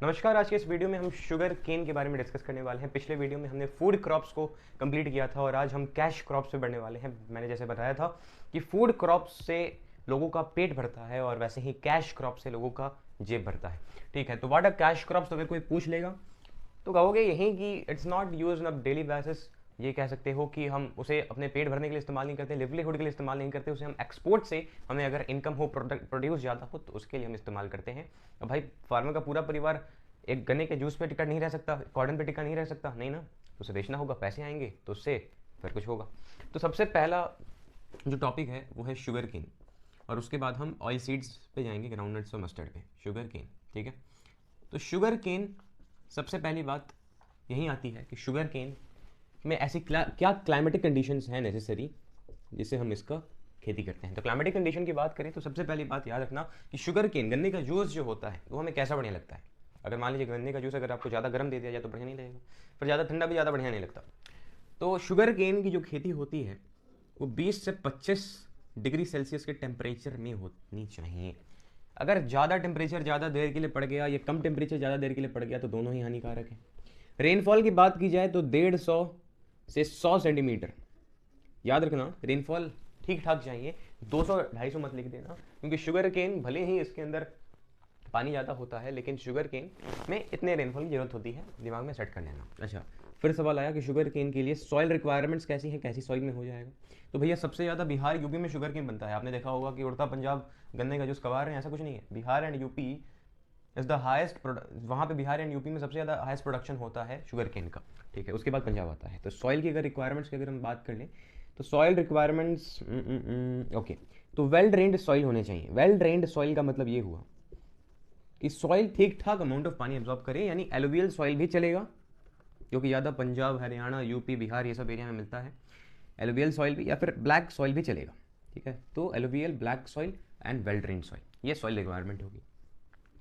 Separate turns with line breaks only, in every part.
नमस्कार। आज के इस वीडियो में हम शुगर केन के बारे में डिस्कस करने वाले हैं। पिछले वीडियो में हमने फूड क्रॉप्स को कंप्लीट किया था और आज हम कैश क्रॉप्स पे बढ़ने वाले हैं। मैंने जैसे बताया था कि फूड क्रॉप्स से लोगों का पेट भरता है और वैसे ही कैश क्रॉप से लोगों का जेब भरता है। ठीक है, तो व्हाट आर कैश क्रॉप्स? तो अगर कोई पूछ लेगा तो कहोगे यही कि it's not use on daily basis. ये कह सकते हो कि हम उसे अपने पेट भरने के लिए इस्तेमाल नहीं करते, लिवलीहुड के लिए इस्तेमाल नहीं करते, उसे हम एक्सपोर्ट से हमें अगर इनकम हो, प्रोड्यूस ज़्यादा हो तो उसके लिए हम इस्तेमाल करते हैं। अब भाई फार्मर का पूरा परिवार एक गन्ने के जूस पे टिका नहीं रह सकता, कॉटन पे टिका नहीं रह सकता, नहीं ना, तो उसे बेचना होगा, पैसे आएंगे तो उससे फिर कुछ होगा। तो सबसे पहला जो टॉपिक है वो है शुगर केन, और उसके बाद हम ऑयल सीड्स पे जाएंगे, ग्राउंडनट्स और मस्टर्ड पे। शुगर केन, ठीक है। तो शुगर केन, सबसे पहली बात यही आती है कि शुगर केन में ऐसी क्या क्लाइमेटिक कंडीशंस हैं नेसेसरी जिससे हम इसका खेती करते हैं। तो क्लाइमेटिक कंडीशन की बात करें तो सबसे पहली बात याद रखना कि शुगर केन, गन्ने का जूस जो होता है वो हमें कैसा बढ़िया लगता है। अगर मान लीजिए गन्ने का जूस अगर आपको ज़्यादा गर्म दे दिया जाए तो बढ़िया नहीं लगेगा, फिर ज़्यादा ठंडा भी ज़्यादा बढ़िया नहीं लगता। तो शुगर केन की जो खेती होती है वो 20 से 25 डिग्री सेल्सियस के टेम्परेचर में होनी चाहिए। अगर ज़्यादा टेम्परेचर ज़्यादा देर के लिए पड़ गया या कम टेम्परेचर ज़्यादा देर के लिए पड़ गया तो दोनों ही हानिकारक है। रेनफॉल की बात की जाए तो 150 से 100 सेंटीमीटर, याद रखना रेनफॉल ठीक ठाक चाहिए, 200-250 मत लिख देना, क्योंकि शुगर केन भले ही इसके अंदर पानी ज़्यादा होता है लेकिन शुगर केन में इतने रेनफॉल की जरूरत होती है, दिमाग में सेट कर लेना। अच्छा, फिर सवाल आया कि शुगर केन के लिए सॉइल रिक्वायरमेंट्स कैसी हैं, कैसी सॉइल में हो जाएगा। तो भैया सबसे ज़्यादा बिहार यूपी में शुगर केन बनता है। आपने देखा होगा कि उड़ता पंजाब गन्ने का जूस कमा रहे हैं, ऐसा कुछ नहीं है। Bihar and UP is the highest, वहाँ पे बिहार एंड यूपी में सबसे ज़्यादा हाईएस्ट प्रोडक्शन होता है शुगर केन का, ठीक है। उसके बाद पंजाब आता है। तो सॉइल की अगर रिक्वायरमेंट्स की अगर हम बात कर लें तो सॉइल रिक्वायरमेंट्स ओके, तो वेल ड्रेन्ड सॉइल होने चाहिए। वेल ड्रेन्ड सॉइल का मतलब ये हुआ कि सॉइल ठीक ठाक अमाउंट ऑफ पानी एब्जॉर्ब करे, यानी एलुवियल सॉइल भी चलेगा, जो कि ज़्यादा पंजाब, हरियाणा, यूपी, बिहार ये सब एरिया में मिलता है। एलुवियल सॉइल भी, या फिर ब्लैक सॉइल भी चलेगा, ठीक है। तो alluvial, black soil and well drained soil, ये सॉइल रिक्वायरमेंट होगी।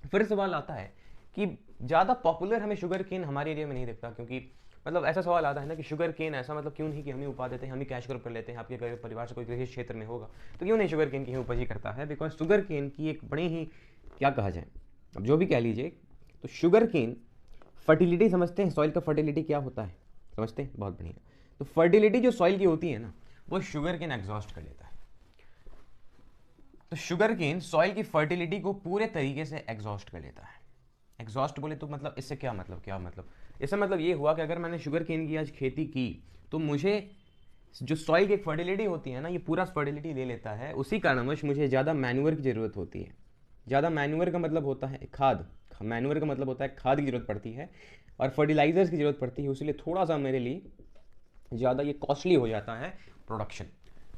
फिर सवाल आता है कि ज़्यादा पॉपुलर हमें शुगर केन हमारे एरिया में नहीं दिखता, क्योंकि मतलब ऐसा सवाल आता है ना कि शुगर केन ऐसा मतलब क्यों नहीं कि हम ही उपा देते हैं, हम ही कैश क्रॉप कर लेते हैं। आपके घर परिवार से कोई कृषि क्षेत्र में होगा तो क्यों नहीं शुगर केन की उपज ही करता है? बिकॉज शुगर केन की एक बड़ी ही, क्या कहा जाए, अब जो भी कह लीजिए, तो शुगर केन फर्टिलिटी, समझते हैं सॉइल का फर्टिलिटी क्या होता है? समझते हैं, बहुत बढ़िया। तो फर्टिलिटी जो सॉइल की होती है ना वो शुगर केन एग्जॉस्ट कर लेता है। तो शुगर केन सॉइल की फर्टिलिटी को पूरे तरीके से एग्जॉस्ट कर लेता है। एग्जॉस्ट बोले तो मतलब इससे क्या मतलब इससे मतलब ये हुआ कि अगर मैंने शुगर केन की आज खेती की तो मुझे जो सॉइल की फर्टिलिटी होती है ना, ये पूरा फर्टिलिटी ले लेता है। उसी कारणवश मुझे ज़्यादा मैन्यूअर की ज़रूरत होती है। ज़्यादा मैन्यूअर का मतलब होता है खाद, मैन्यूअर का मतलब होता है खाद की ज़रूरत पड़ती है और फर्टिलाइजर्स की ज़रूरत पड़ती है। इसलिए थोड़ा सा मेरे लिए ज़्यादा ये कॉस्टली हो जाता है प्रोडक्शन।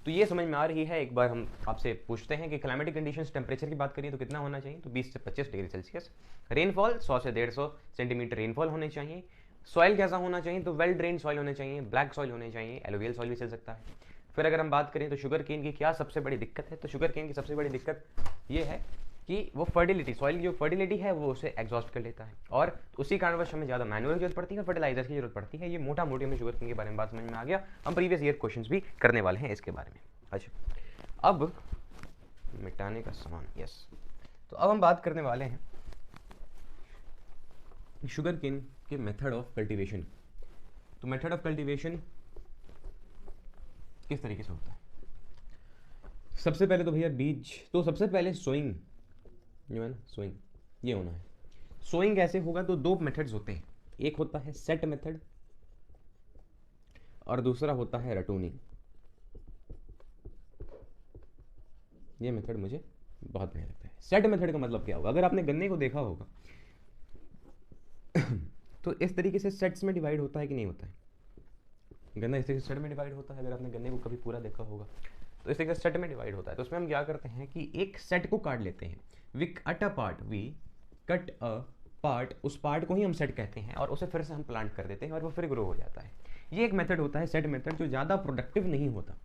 तो ये समझ में आ रही है। एक बार हम आपसे पूछते हैं कि क्लाइमेटिक कंडीशंस, टेम्परेचर की बात करिए तो कितना होना चाहिए? तो 20 से 25 डिग्री सेल्सियस। रेनफॉल 100 से 150 सेंटीमीटर रेनफॉल होने चाहिए। सॉइल कैसा होना चाहिए? तो वेल ड्रेन सॉइल होने चाहिए, ब्लैक सॉइल होने चाहिए, एलुवियल सॉइल भी चल सकता है। फिर अगर हम बात करें तो शुगर केन की क्या सबसे बड़ी दिक्कत है? तो शुगर केन की सबसे बड़ी दिक्कत ये है कि वो फर्टिलिटी, सॉइल की जो फर्टिलिटी है वो उसे एग्जॉस्ट कर लेता है, और उसी कारणवश हमें ज़्यादा मैनुअल की जरूरत पड़ती है, फर्टिलाइजर की जरूरत पड़ती है। ये मोटा मोटी हमें शुगर केन के बारे में बात समझ में आ गया। हम प्रीवियस ईयर क्वेश्चंस भी करने वाले हैं इसके बारे में। अच्छा, अब मिटाने का सामान, यस। तो अब हम बात करने वाले हैं शुगर केन के मेथड ऑफ कल्टीवेशन। तो मेथड ऑफ कल्टीवेशन किस तरीके से होता है? सबसे पहले तो भैया बीज, तो सबसे पहले सोइंग जो है ना, सोइंग ये होना है। सोइंग कैसे होगा? तो दो मेथड्स होते हैं, एक होता है सेट मेथड और दूसरा होता है रटूनिंग। ये मेथड मुझे बहुत बढ़िया लगता है। सेट मेथड का मतलब क्या होगा? अगर आपने गन्ने को देखा होगा तो इस तरीके से सेट्स में डिवाइड होता है कि नहीं होता है? गन्ना इस तरीके से सेट में डिवाइड होता है। अगर आपने गन्ने को कभी पूरा देखा होगा तो इस तरीके से सेट में डिवाइड होता है। तो उसमें हम क्या करते हैं कि एक सेट को काट लेते हैं, वी कट अ पार्ट, उस पार्ट को ही हम सेट कहते हैं, और उसे फिर से हम प्लांट कर देते हैं और वो फिर ग्रो हो जाता है। ये एक मेथड होता है सेट मेथड, जो ज़्यादा प्रोडक्टिव नहीं होता।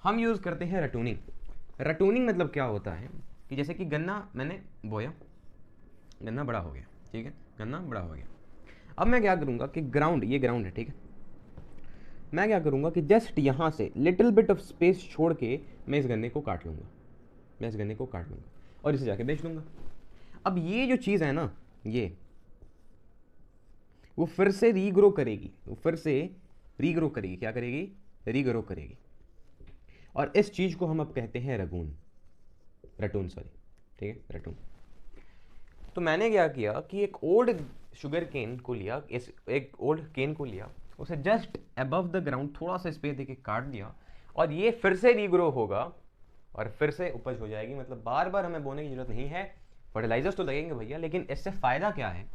हम यूज़ करते हैं रटूनिंग। रटूनिंग मतलब क्या होता है कि जैसे कि गन्ना मैंने बोया, गन्ना बड़ा हो गया, ठीक है, गन्ना बड़ा हो गया। अब मैं क्या करूँगा कि ग्राउंड, ये ग्राउंड है, ठीक है, मैं क्या करूँगा कि जस्ट यहाँ से लिटिल बिट ऑफ स्पेस छोड़ के मैं इस गन्ने को काट लूँगा, मैं इस गन्ने को काट लूँगा और इसे जाके बेच दूँगा। अब ये जो चीज़ है ना, ये वो फिर से रीग्रो करेगी, वो फिर से रीग्रो करेगी। क्या करेगी? रीग्रो करेगी। और इस चीज़ को हम अब कहते हैं रटून, सॉरी, ठीक है, रटून। तो मैंने क्या किया कि एक ओल्ड शुगर केन को लिया, एक ओल्ड केन को लिया, उसे जस्ट अबव द ग्राउंड थोड़ा सा स्पेस देके काट दिया, और ये फिर से रीग्रो होगा और फिर से उपज हो जाएगी। मतलब बार बार हमें बोने की जरूरत नहीं है। फर्टिलाइजर्स तो लगेंगे भैया, लेकिन इससे फ़ायदा क्या है?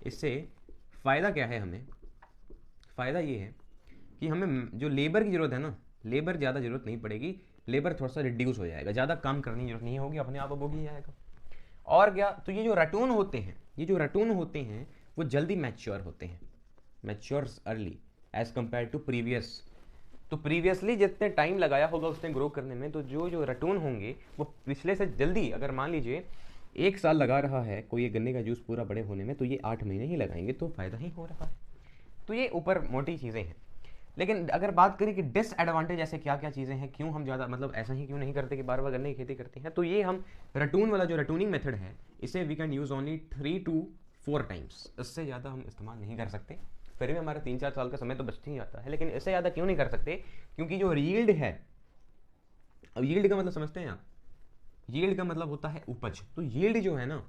इससे फ़ायदा क्या है हमें? फ़ायदा ये है कि हमें जो लेबर की ज़रूरत है ना, लेबर ज़्यादा ज़रूरत नहीं पड़ेगी, लेबर थोड़ा सा रिड्यूस हो जाएगा, ज़्यादा काम करने की जरूरत नहीं होगी, अपने आप उग ही जाएगा। और क्या? तो ये जो रटून होते हैं, ये जो रटून होते हैं वो जल्दी मैच्योर होते हैं, matures early age compare to previous. तो प्रीवियसली जितने टाइम लगाया होगा उसने ग्रो करने में, तो जो रटून होंगे वो पिछले से जल्दी, अगर मान लीजिए 1 साल लगा रहा है कोई ये गन्ने का जूस पूरा बड़े होने में, तो ये 8 महीने ही लगाएंगे, तो फ़ायदा ही हो रहा है। तो ये ऊपर मोटी चीज़ें हैं। लेकिन अगर बात करें कि डिसएडवांटेज ऐसे क्या क्या चीज़ें हैं, क्यों हम ज़्यादा मतलब ऐसा ही क्यों नहीं करते कि बार बार गन्ने की खेती करते हैं, तो ये हम रटून वाला जो रटूनिंग मेथड है, इसे we can use only 3 to 4 times, इससे ज़्यादा हम इस्तेमाल नहीं कर सकते। फिर भी हमारा 3-4 साल का समय तो बचते ही आता है, लेकिन इससे ज़्यादा क्यों नहीं कर सकते? क्योंकि जो यील्ड है, अब यील्ड का मतलब समझते हैं आप? यील्ड का मतलब होता है उपज। तो यील्ड जो है ना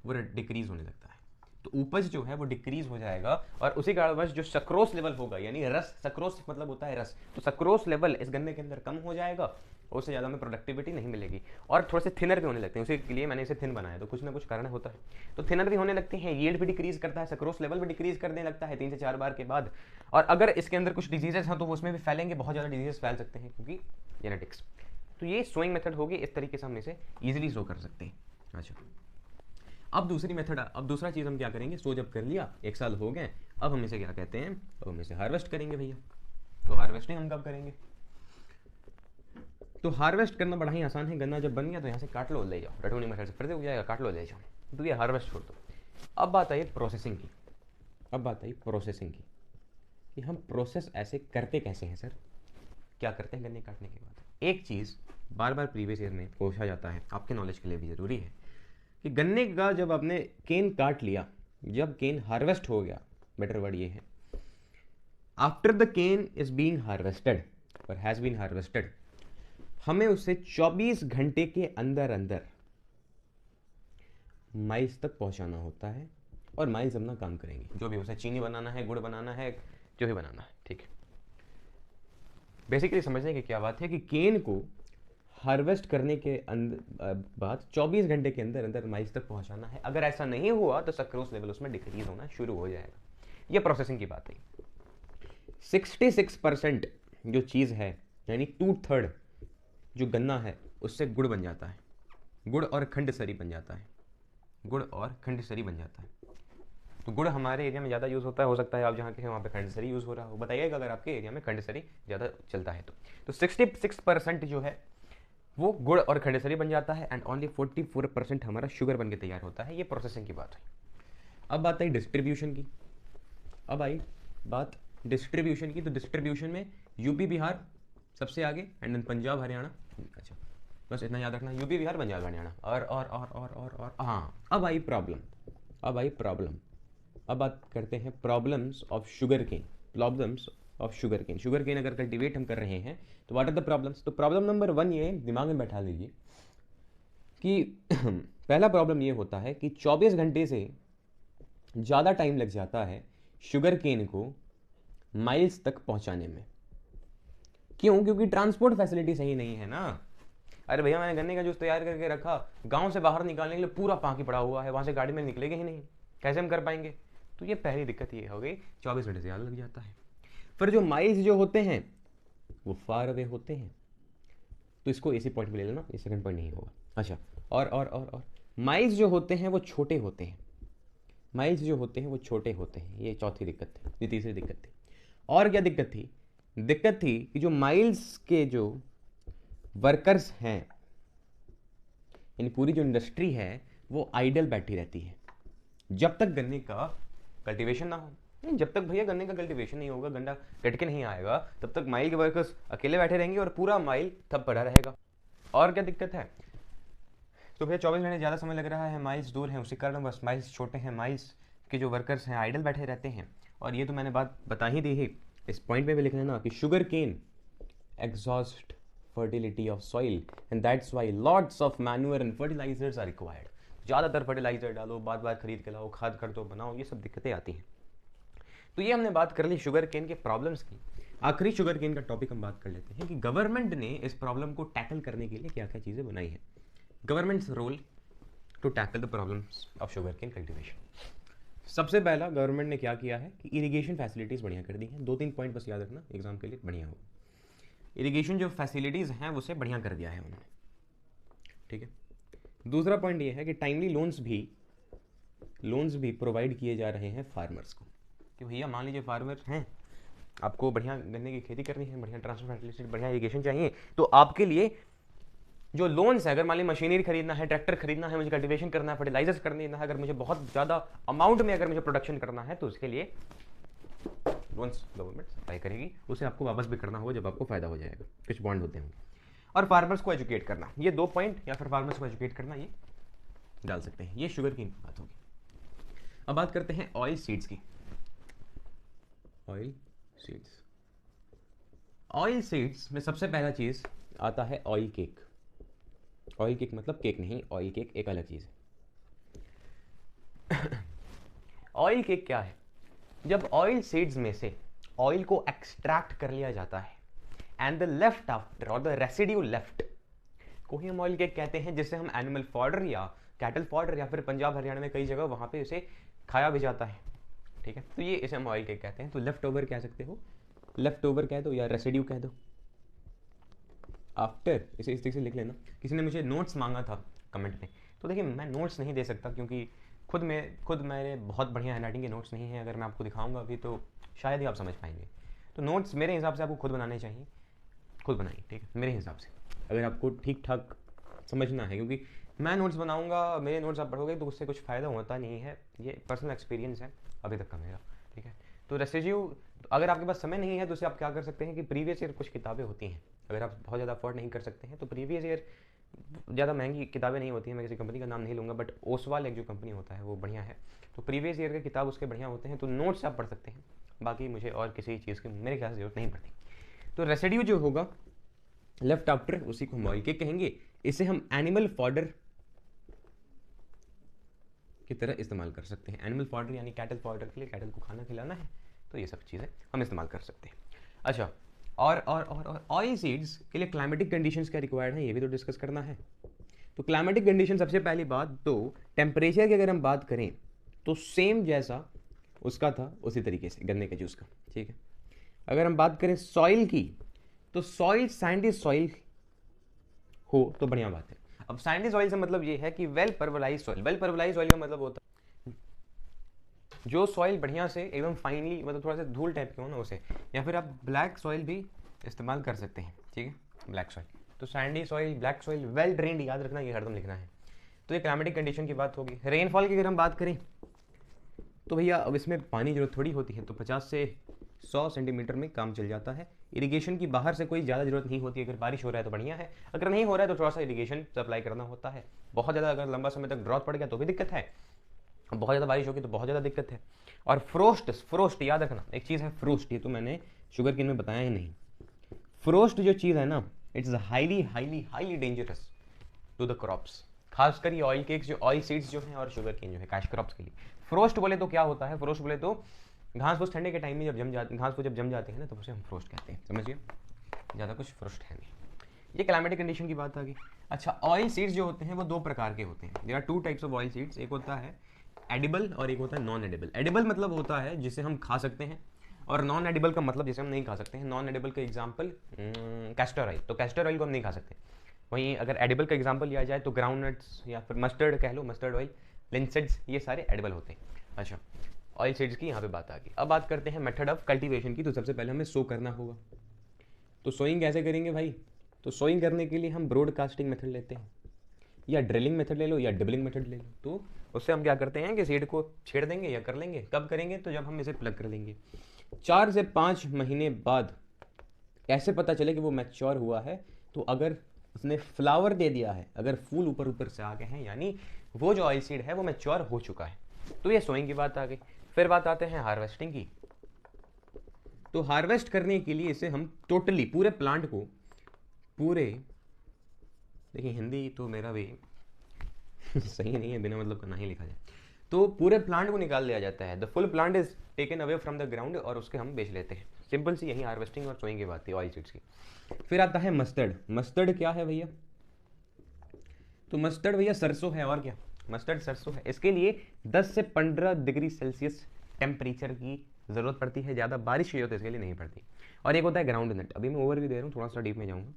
वो डिक्रीज होने लगता है, तो उपज जो है वो डिक्रीज हो जाएगा, और उसी कारणवश जो सक्रोस लेवल होगा, यानी रस, सक्रोस मतलब होता है रस, तो सक्रोस लेवल इस गन्ने के अंदर कम हो जाएगा, और उससे ज़्यादा हमें प्रोडक्टिविटी नहीं मिलेगी, और थोड़े से थिनर भी होने लगते हैं। उसी के लिए मैंने इसे थिन बनाया, तो कुछ ना कुछ कारण होता है। तो थिनर भी होने लगते हैं, यील्ड भी डिक्रीज करता है, सक्रोस लेवल भी डिक्रीज करने लगता है 3 से 4 बार के बाद। और अगर इसके अंदर कुछ डिजीजेस हैं तो वो उसमें भी फैलेंगे, बहुत ज़्यादा डिजीजेस फैल सकते हैं क्योंकि जेनेटिक्स। तो ये सोइंग मेथड होगी, इस तरीके से हम इसे ईजिली सो कर सकते हैं। अच्छा, अब दूसरी मेथड, अब दूसरा चीज़ हम क्या करेंगे? सो जब कर लिया, 1 साल हो गए, अब हम इसे क्या कहते हैं? अब हम इसे हार्वेस्ट करेंगे भैया। तो हार्वेस्टिंग हम कब करेंगे? तो हार्वेस्ट करना बड़ा ही आसान है। गन्ना जब बन गया तो यहाँ से काट लो, ले जाओ, रटूनिंग मेथड से फिर से हो जाएगा, काट लो, ले जाओ। तो ये हार्वेस्ट छोड़ दो। अब बात आई प्रोसेसिंग की। अब बात आई प्रोसेसिंग की कि हम प्रोसेस ऐसे करते कैसे हैं सर? क्या करते हैं गन्ने काटने के बाद? एक चीज़ बार बार प्रीवियस ईयर में पूछा जाता है, आपके नॉलेज के लिए भी ज़रूरी है कि गन्ने का जब आपने केन काट लिया, जब केन हार्वेस्ट हो गया, बेटर वर्ड ये है, after the cane is being harvested और हैज़ बीन हार्वेस्टेड, हमें उसे 24 घंटे के अंदर अंदर माइल्स तक पहुंचाना होता है, और माइल्स अपना काम करेंगे, जो भी उसे चीनी बनाना है, गुड़ बनाना है, जो भी बनाना है, ठीक है। बेसिकली समझने की क्या बात है कि केन को हार्वेस्ट करने के बाद 24 घंटे के अंदर अंदर माइल्स तक पहुंचाना है। अगर ऐसा नहीं हुआ तो सक्रोस लेवल उसमें डिक्रीज होना शुरू हो जाएगा। ये प्रोसेसिंग की बात है। 66% जो चीज़ है, यानी 2/3 जो गन्ना है उससे गुड़ बन जाता है, गुड़ और खंडसरी बन जाता है, गुड़ और खंडसरी बन जाता है। तो गुड़ हमारे एरिया में ज़्यादा यूज़ होता है, हो सकता है आप जहाँ के हैं वहाँ पे खंडसरी यूज़ हो रहा हो, बताइएगा अगर आपके एरिया में खंडसरी ज़्यादा चलता है तो 66% जो है वो गुड़ और खंडसरी बन जाता है, एंड ओनली 44% हमारा शुगर बन के तैयार होता है। ये प्रोसेसिंग की बात है। अब बात आई डिस्ट्रीब्यूशन की। अब आई बात डिस्ट्रीब्यूशन की। तो डिस्ट्रीब्यूशन में यूपी बिहार सबसे आगे, एंड देन पंजाब हरियाणा। अच्छा, बस इतना याद रखना, यूपी बिहार पंजाब हरियाणा। और हाँ, अब आई प्रॉब्लम, अब आई प्रॉब्लम। अब बात करते हैं problems of sugar cane, problems of sugar cane. Sugar cane अगर कल्टिवेट हम कर रहे हैं तो व्हाट आर द प्रॉब्लम्स? तो प्रॉब्लम नंबर 1 ये दिमाग में बैठा लीजिए कि पहला प्रॉब्लम ये होता है कि 24 घंटे से ज़्यादा टाइम लग जाता है शुगर केन को माइल्स तक पहुंचाने में। क्यों? क्योंकि ट्रांसपोर्ट फैसिलिटी सही नहीं है ना। अरे भैया, मैंने गन्ने का जूस तैयार करके रखा, गांव से बाहर निकालने के लिए पूरा पानी पड़ा हुआ है, वहाँ से गाड़ी में निकलेगी ही नहीं, कैसे हम कर पाएंगे? तो ये पहली दिक्कत ये हो गई, 24 घंटे से ज़्यादा लग जाता है। फिर जो माइल्स जो होते हैं वो फार अवे होते हैं, तो इसको इसी पॉइंट में ले लेना, ये सेकंड पॉइंट नहीं होगा। अच्छा, और माइल्स जो होते हैं वो छोटे होते हैं, माइल्स जो होते हैं वो छोटे होते हैं। ये चौथी दिक्कत थी, ये तीसरी दिक्कत थी। और क्या दिक्कत थी? दिक्कत थी कि जो माइल्स के जो वर्कर्स हैं, यानी पूरी जो इंडस्ट्री है वो आइडल बैठी रहती है जब तक गन्ने का कल्टीवेशन ना हो। नहीं, जब तक भैया गन्ने का कल्टीवेशन नहीं होगा, गन्ना कट के नहीं आएगा, तब तक माइल के वर्कर्स अकेले बैठे रहेंगे और पूरा माइल तब पड़ा रहेगा। और क्या दिक्कत है? तो भैया 24 घंटे ज़्यादा समय लग रहा है, माइल्स दूर हैं, उसी कारण बस माइल्स छोटे हैं, माइल्स के जो वर्कर्स हैं आइडल बैठे रहते हैं, और ये तो मैंने बात बता ही दी है, इस पॉइंट पे भी लिख लेना कि sugar cane exhaust fertility of soil and that's why lots of manure and fertilizers are required. ज़्यादातर फर्टिलाइजर डालो, बार बार खरीद के लाओ, खाद कर दो, बनाओ, ये सब दिक्कतें आती हैं। तो ये हमने बात कर ली शुगर केन के प्रॉब्लम्स की। आखिरी शुगर केन का टॉपिक हम बात कर लेते हैं कि गवर्नमेंट ने इस प्रॉब्लम को टैकल करने के लिए क्या क्या चीज़ें बनाई है। Government's role to tackle the problems of sugar cane cultivation. सबसे पहला गवर्नमेंट ने क्या किया है कि इरिगेशन फैसिलिटीज़ बढ़िया कर दी हैं। 2-3 पॉइंट बस याद रखना एग्जाम के लिए, बढ़िया हो। इरिगेशन जो फैसिलिटीज़ हैं उसे बढ़िया कर दिया है उन्होंने, ठीक है। दूसरा पॉइंट ये है कि टाइमली लोन्स भी प्रोवाइड किए जा रहे हैं फार्मर्स को, कि भैया मान लीजिए फार्मर हैं, आपको बढ़िया गन्ने की खेती करनी है, बढ़िया ट्रांसपोर्ट फैसिलिटी, बढ़िया इरिगेशन चाहिए, तो आपके लिए जो लोन्स है, अगर मान लीजिए मशीनरी खरीदना है, ट्रैक्टर खरीदना है, मुझे कल्टिवेशन करना है, फर्टिलाइजर्स करना है, अगर मुझे बहुत ज़्यादा अमाउंट में अगर मुझे प्रोडक्शन करना है तो उसके लिए लोन्स गवर्नमेंट सप्लाई करेगी, उसे आपको वापस भी करना होगा जब आपको फायदा हो जाएगा, कुछ बॉन्ड होते हैं। और फार्मर्स को एजुकेट करना, ये 2 पॉइंट, या फिर फार्मर्स को एजुकेट करना, ये डाल सकते हैं। ये शुगर की बात होगी। अब बात करते हैं ऑयल सीड्स की। ऑयल सीड्स में सबसे पहला चीज आता है ऑयल केक। ऑयल केक मतलब केक नहीं, ऑयल केक एक अलग चीज है। ऑयल केक क्या है? जब ऑयल सीड्स में से ऑयल को एक्सट्रैक्ट कर लिया जाता है एंड द लेफ्ट आफ्टर और द रेसिड्यू लेफ्ट को ही हम ऑयल केक कहते हैं, जिससे हम एनिमल फॉडर या कैटल फॉडर या फिर पंजाब हरियाणा में कई जगह वहां पे इसे खाया भी जाता है, ठीक है। तो ये इसे हम ऑयल केक कहते हैं। तो लेफ्ट ओवर कह सकते हो, लेफ्ट ओवर कह दो या रेसिड्यू कह दो। आफ्टर इसे इस तरीके से लिख लेना। किसी ने मुझे नोट्स मांगा था कमेंट में, तो देखिए मैं नोट्स नहीं दे सकता क्योंकि खुद मेरे बहुत बढ़िया हैंडराइटिंग के नोट्स नहीं हैं। अगर मैं आपको दिखाऊंगा अभी तो शायद ही आप समझ पाएंगे। तो नोट्स मेरे हिसाब से आपको खुद बनाने चाहिए, खुद बनाइए, ठीक है, मेरे हिसाब से, अगर आपको ठीक ठाक समझना है। क्योंकि मैं नोट्स बनाऊंगा, मेरे नोट्स आप पढ़ोगे तो उससे कुछ फ़ायदा होता नहीं है, ये पर्सनल एक्सपीरियंस है अभी तक का मेरा, ठीक है। तो रेसिड्यू, अगर आपके पास समय नहीं है तो उसे आप क्या कर सकते हैं कि प्रीवियस ईयर कुछ किताबें होती हैं, अगर आप बहुत ज़्यादा अफोर्ड नहीं कर सकते हैं तो प्रीवियस ईयर ज़्यादा महंगी किताबें नहीं होती हैं, मैं किसी कंपनी का नाम नहीं लूँगा, बट ओसवाल एक जो कंपनी होता है वो बढ़िया है, तो प्रीवियस ईयर के किताब उसके बढ़िया होते हैं, तो नोट्स आप पढ़ सकते हैं। बाकी मुझे और किसी चीज़ की मेरे ख्याल से जरूरत नहीं पड़ती। तो रेसिड्यू जो होगा लेफ्ट आफ्टर, उसी को हम ऑयल केक कहेंगे। इसे हम एनिमल फॉडर की तरह इस्तेमाल कर सकते हैं। एनिमल फॉडर यानी कैटल फॉडर के लिए, कैटल को खाना खिलाना है, तो ये सब चीज़ें हम इस्तेमाल कर सकते हैं। अच्छा, और ऑयल सीड्स के लिए क्लाइमेटिक कंडीशंस क्या रिक्वायर्ड है, ये भी तो डिस्कस करना है। तो क्लाइमेटिक कंडीशन, सबसे पहली बात तो टेम्परेचर की अगर हम बात करें तो सेम जैसा उसका था उसी तरीके से गन्ने के जूस का, ठीक है। अगर हम बात करें सॉइल की, तो सॉइल सैंडी सॉइल हो तो बढ़िया बात है। अब सैंडी सॉइल से मतलब ये है कि वेल परवलाइज सॉइल। वेल परवलाइज सॉइल का मतलब होता है जो सॉइल बढ़िया से एकदम फाइनली, मतलब थोड़ा सा धूल टाइप के हो ना उसे, या फिर आप ब्लैक सॉइल भी इस्तेमाल कर सकते हैं, ठीक है, ब्लैक सॉइल। तो Sandy soil, black soil, well drained, याद रखना, ये हरदम लिखना है। तो ये क्लाइमेटिक कंडीशन की बात होगी। रेनफॉल की अगर हम बात करें तो भैया अब इसमें पानी जरूरत थोड़ी होती है, तो 50 से 100 सेंटीमीटर में काम चल जाता है। इरिगेशन की बाहर से कोई ज़्यादा जरूरत नहीं होती। अगर बारिश हो रहा है तो बढ़िया है, अगर नहीं हो रहा है तो थोड़ा सा इरिगेशन सप्लाई करना होता है। बहुत ज़्यादा अगर लंबा समय तक ड्रॉट पड़ गया तो भी दिक्कत है, बहुत ज़्यादा बारिश होगी तो बहुत ज़्यादा दिक्कत है। और फ्रोस्ट याद रखना, एक चीज़ है फ्रोस्ट, ये तो मैंने शुगर केन में बताया ही नहीं। फ्रोस्ट जो चीज़ है ना, it's highly highly highly dangerous to the crops, खासकर ये ऑयल केक्स, जो ऑयल सीड्स जो हैं, और शुगर केन जो है, कैश क्रॉप्स के लिए। फ्रोस्ट बोले तो क्या होता है? फ्रोस्ट बोले तो घास फूस ठंडे के टाइम में जब जम जाती, घास फूस जब जम जाते हैं ना, तो उसे हम फ्रोस्ट कहते हैं, समझिए, ज़्यादा कुछ फ्रोस्ट है नहीं। ये क्लाइमेटिक कंडीशन की बात आ गई। अच्छा, ऑयल सीड्स जो होते हैं वो 2 प्रकार के होते हैं। There are 2 types of oil seeds, एक होता है एडिबल और एक होता है नॉन एडिबल। एडिबल मतलब होता है जिसे हम खा सकते हैं, और नॉन एडिबल का मतलब जिसे हम नहीं खा सकते हैं। नॉन एडिबल का एग्जाम्पल कैस्टर ऑयल, तो कैस्टर ऑयल को हम नहीं खा सकते। वहीं अगर एडिबल का एग्जाम्पल लिया जाए तो ग्राउंड नट्स या फिर मस्टर्ड कह लो, मस्टर्ड ऑयल, लिंसेड्स, ये सारे एडिबल होते हैं। अच्छा, ऑयल सीड्स की यहाँ पे बात आ गई। अब बात करते हैं मेथड ऑफ कल्टीवेशन की। तो सबसे पहले हमें सो करना होगा। तो सोइंग कैसे करेंगे भाई? तो सोइंग करने के लिए हम ब्रॉडकास्टिंग मेथड लेते हैं, या ड्रिलिंग मेथड ले लो, या डिबलिंग मेथड ले लो। तो उससे हम क्या करते हैं कि सीड को छेड़ देंगे, या कर लेंगे, कब करेंगे? तो जब हम इसे प्लग कर देंगे। 4 से 5 महीने बाद कैसे पता चले कि वो मैच्योर हुआ है? तो अगर उसने फ्लावर दे दिया है, अगर फूल ऊपर ऊपर से आ गए हैं, यानी वो जो ऑयल सीड है वो मैच्योर हो चुका है। तो ये सोइंग की बात आ गई। फिर बात आते हैं हार्वेस्टिंग की। तो हार्वेस्ट करने के लिए इसे हम टोटली पूरे प्लांट को देखिए हिंदी तो मेरा भी सही नहीं है, बिना मतलब का ना ही लिखा जाए। तो पूरे प्लांट को निकाल लिया जाता है। The full plant is taken away from the ground और उसके हम बेच लेते हैं। सिंपल सी यही हार्वेस्टिंग और सोइंग की बात थी ऑयल सीड्स की। फिर आता है मस्टर्ड। मस्टर्ड क्या है भैया? तो मस्टर्ड भैया सरसों है, और क्या? मस्टर्ड सरसों है। इसके लिए 10 से 15 डिग्री सेल्सियस टेम्परेचर की ज़रूरत पड़ती है, ज़्यादा बारिश की जरूरत इसके लिए नहीं पड़ती। और एक होता है ग्राउंड नट। अभी मैं ओवरव्यू दे रहा हूँ, थोड़ा सा डीप में जाऊँगा।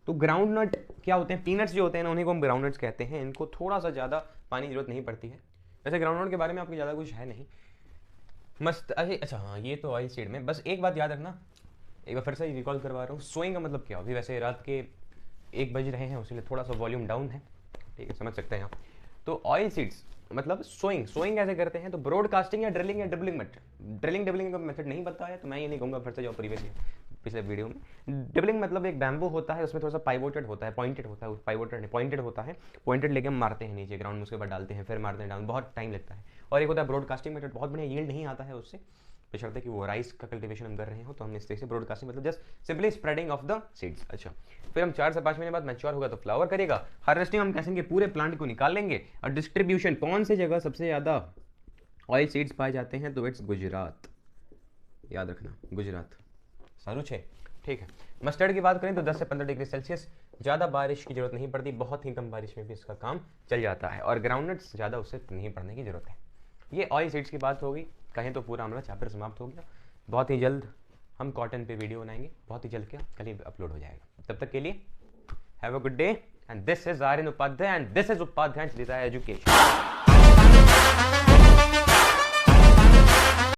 तो ग्राउंड नट क्या होते हैं? पीनट्स जो होते हैं ना, उन्हीं को हम ग्राउंड नट्स कहते हैं। इनको थोड़ा सा ज़्यादा पानी की जरूरत नहीं पड़ती है। वैसे ग्राउंड नट के बारे में आपको ज़्यादा कुछ है नहीं। मस्त अच्छा हाँ, ये तो ऑयल सीड में। बस एक बात याद रखना, एक बार फिर से रिकॉल करवा रहा हूँ, सोइंग का मतलब क्या? अभी वैसे रात के 1 बज रहे हैं, उसके थोड़ा सा वॉल्यूम डाउन है, ठीक है, समझ सकते हैं आप। तो ऑयल सीड्स मतलब सोइंग। सोइंग कैसे करते हैं? तो ब्रॉडकास्टिंग या ड्रिलिंग मेथड। ड्रिलिंग का मेथड नहीं पता है तो मैं ये नहीं कहूँगा, फिर से जाओ पिछले वीडियो में। ड्रिलिंग मतलब एक बैम्बू होता है, उसमें थोड़ा सा पाइवोटेड होता है, पॉइंटेड होता है, पाइवोटेड नहीं पॉइंटेड होता है। पॉइंटेड लेके हम मारते हैं नीचे ग्राउंड में, उसके बाद डालते हैं, फिर मारते हैं डाउन, बहुत टाइम लगता है। और एक होता है ब्रॉडकास्टिंग मेथड, बहुत बढ़िया यील्ड नहीं आता है उससे, बशर्ते कि वो राइस का कल्टीवेशन हम कर रहे हो, तो हम इस तरह से ब्रॉडकास्टिंग मतलब just simply spreading of the seeds. अच्छा, फिर हम 4 से 5 महीने बाद मैच्योर होगा तो फ्लावर करेगा। हार्वेस्टिंग हम कैसे पूरे प्लांट को निकाल लेंगे। और डिस्ट्रीब्यूशन, कौन सी जगह सबसे ज़्यादा ऑयल सीड्स पाए जाते हैं? तो इट्स गुजरात, याद रखना, गुजरात। सारू छे, ठीक है। मस्टर्ड की बात करें तो 10 से 15 डिग्री सेल्सियस, ज़्यादा बारिश की जरूरत नहीं पड़ती, बहुत ही कम बारिश में भी इसका काम चल जाता है। और ग्राउंडनट्स ज़्यादा उससे नहीं पड़ने की जरूरत है। ये ऑयल सीड्स की बात हो गई, कहें तो पूरा हमारा चैप्टर समाप्त हो गया। बहुत ही जल्द हम कॉटन पे वीडियो बनाएंगे, बहुत ही जल्द, क्या कल ही अपलोड हो जाएगा। तब तक के लिए have a good day and this is Aryan Upadhyay and this is Upadhyay education.